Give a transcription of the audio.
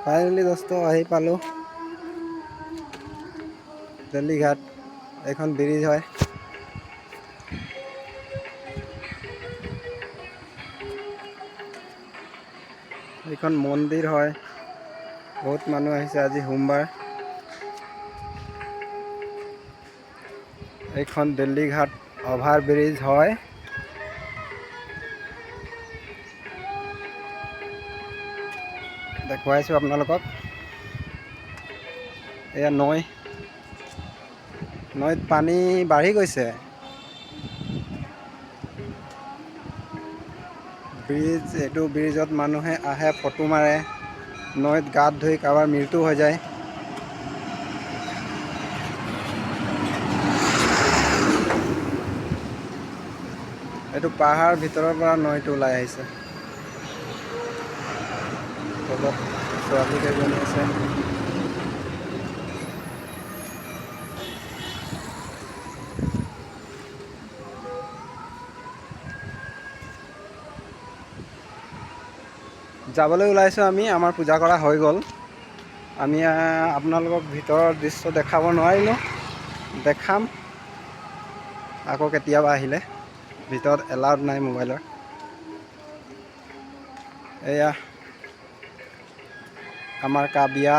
Finally দোস্ত আহি পালোঁ দিল্লী ঘাট। এইখন ব্ৰিজ হয়। এইখন মন্দিৰ হয়। বহুত মানুহ আহিছে, আজি সোমবাৰ। এইখন দিল্লী ঘাট অভাৰ ব্ৰিজ হয়। দেখুৱাইছোঁ আপোনালোকক। এয়া নৈত পানী বাঢ়ি গৈছে। এইটো ব্ৰিজত মানুহে আহে, ফটো মাৰে, নৈত গাত ধুই কাৰোবাৰ মৃত্যু হৈ যায়। এইটো পাহাৰ ভিতৰৰ পৰা নৈটো ওলাই আহিছে। তলত ছোৱালী কেইজনী আছে। যাবলৈ ওলাইছোঁ আমি। আমাৰ পূজা কৰা হৈ গ'ল। আমি আপোনালোকক ভিতৰৰ দৃশ্য দেখাব নোৱাৰিলোঁ। দেখাম আকৌ কেতিয়াবা আহিলে। ভিতৰত এলাউড নাই মোবাইলৰ। এয়া আমাৰ কাবিয়া